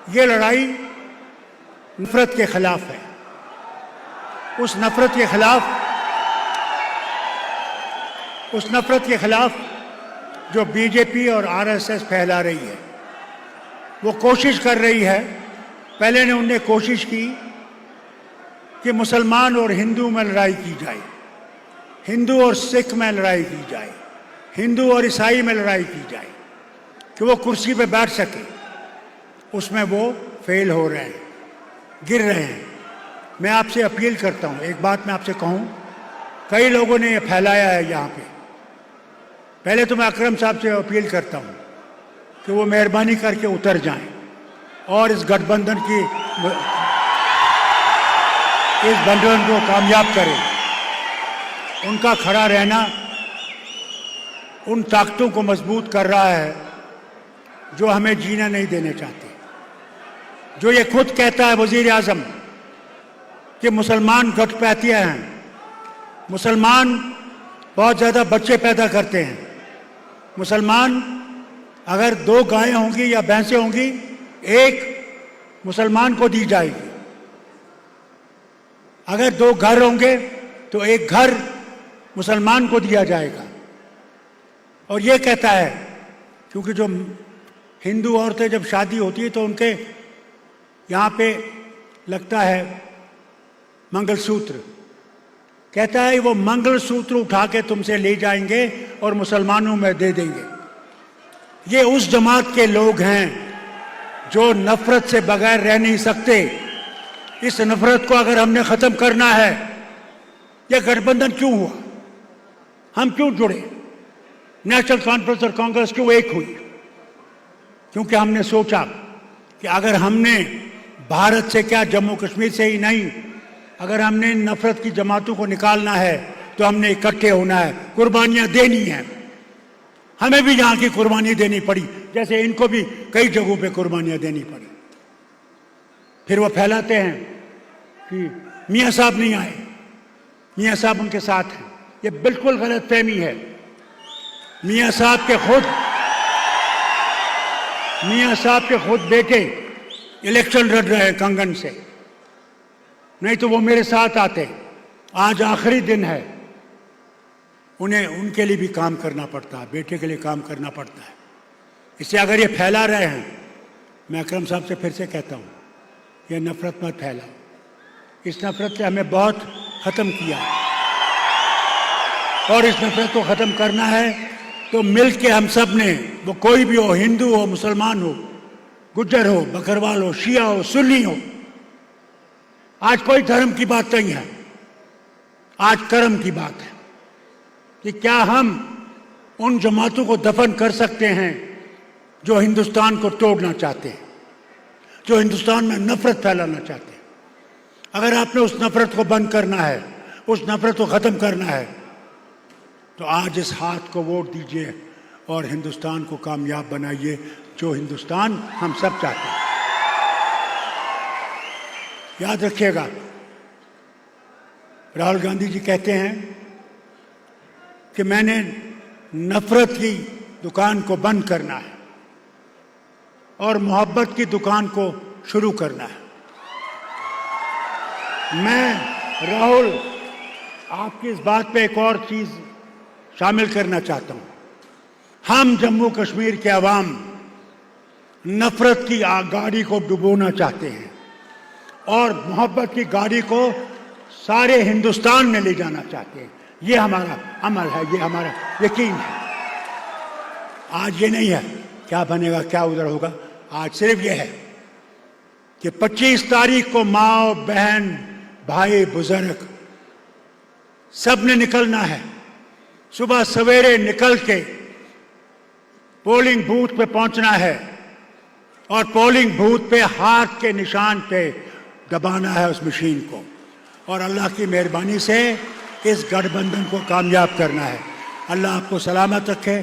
ये लड़ाई नफरत के खिलाफ है। उस नफरत के खिलाफ जो बीजेपी और आरएसएस फैला रही है, वो कोशिश कर रही है। पहले ने उनने कोशिश की कि मुसलमान और हिंदू में लड़ाई की जाए, हिंदू और सिख में लड़ाई की जाए, हिंदू और ईसाई में लड़ाई की जाए कि वो कुर्सी पे बैठ सके। उसमें वो फेल हो रहे हैं, गिर रहे हैं। मैं आपसे अपील करता हूँ, एक बात मैं आपसे कहूँ, कई लोगों ने ये फैलाया है यहाँ पे। पहले तो मैं अकरम साहब से अपील करता हूँ कि वो मेहरबानी करके उतर जाएं और इस गठबंधन को कामयाब करें। उनका खड़ा रहना उन ताकतों को मजबूत कर रहा है जो हमें जीना नहीं देने चाहते। जो ये खुद कहता है वजीर आजम कि मुसलमान घटपैतिया हैं, मुसलमान बहुत ज़्यादा बच्चे पैदा करते हैं, मुसलमान अगर 2 गायें होंगी या भैंसें होंगी, एक मुसलमान को दी जाएगी। अगर 2 घर होंगे तो एक घर मुसलमान को दिया जाएगा। और ये कहता है क्योंकि जो हिंदू औरतें जब शादी होती है तो उनके यहाँ पे लगता है मंगलसूत्र, कहता है वो मंगलसूत्र उठा के तुमसे ले जाएंगे और मुसलमानों में दे देंगे। ये उस जमात के लोग हैं जो नफरत से बगैर रह नहीं सकते। इस नफरत को अगर हमने ख़त्म करना है, यह गठबंधन क्यों हुआ, हम क्यों जुड़े, नेशनल कॉन्फ्रेंस और कांग्रेस क्यों एक हुई? क्योंकि हमने सोचा कि अगर हमने भारत से क्या, जम्मू कश्मीर से ही नहीं, अगर हमने नफरत की जमातों को निकालना है तो हमने इकट्ठे होना है, कुर्बानियां देनी है। हमें भी यहाँ की कुर्बानी देनी पड़ी, जैसे इनको भी कई जगहों पे कुर्बानियां देनी पड़ी। फिर वो फैलाते हैं कि मियाँ साहब नहीं आए, मियाँ साहब उनके साथ हैं। ये बिल्कुल गलत फहमी है। मियाँ साहब के खुद बेटे इलेक्शन लड़ रहे हैं कंगन से, नहीं तो वो मेरे साथ आते। आज आखिरी दिन है, उन्हें उनके लिए भी काम करना पड़ता है, बेटे के लिए काम करना पड़ता है। इससे अगर ये फैला रहे हैं, मैं अकरम साहब से फिर से कहता हूँ, ये नफरत मत फैलाओ। इस नफरत से हमें बहुत ख़त्म किया है और इस नफरत को ख़त्म करना है तो मिल के हम सब ने, वो कोई भी हो, हिंदू हो, मुसलमान हो, गुज्जर हो, बकरवाल हो, शिया हो, सुन्नी हो, आज कोई धर्म की बात नहीं है, आज कर्म की बात है कि क्या हम उन जमातों को दफन कर सकते हैं जो हिंदुस्तान को तोड़ना चाहते हैं, जो हिंदुस्तान में नफरत फैलाना चाहते हैं। अगर आपने उस नफरत को बंद करना है, उस नफरत को ख़त्म करना है, तो आज इस हाथ को वोट दीजिए और हिंदुस्तान को कामयाब बनाइए, जो हिंदुस्तान हम सब चाहते हैं। याद रखिएगा, राहुल गांधी जी कहते हैं कि मैंने नफरत की दुकान को बंद करना है और मोहब्बत की दुकान को शुरू करना है। मैं राहुल आपकी इस बात पे एक और चीज़ शामिल करना चाहता हूँ। हम जम्मू कश्मीर के अवाम नफरत की गाड़ी को डुबोना चाहते हैं और मोहब्बत की गाड़ी को सारे हिंदुस्तान में ले जाना चाहते हैं। ये हमारा अमल है, ये हमारा यकीन है। आज ये नहीं है क्या बनेगा, क्या उधर होगा, आज सिर्फ ये है कि 25 तारीख को माँ बहन भाई बुजुर्ग सब ने निकलना है। सुबह सवेरे निकल के पोलिंग बूथ पे पहुंचना है और पोलिंग बूथ पे हाथ के निशान पे दबाना है उस मशीन को, और अल्लाह की मेहरबानी से इस गठबंधन को कामयाब करना है। अल्लाह आपको सलामत रखे।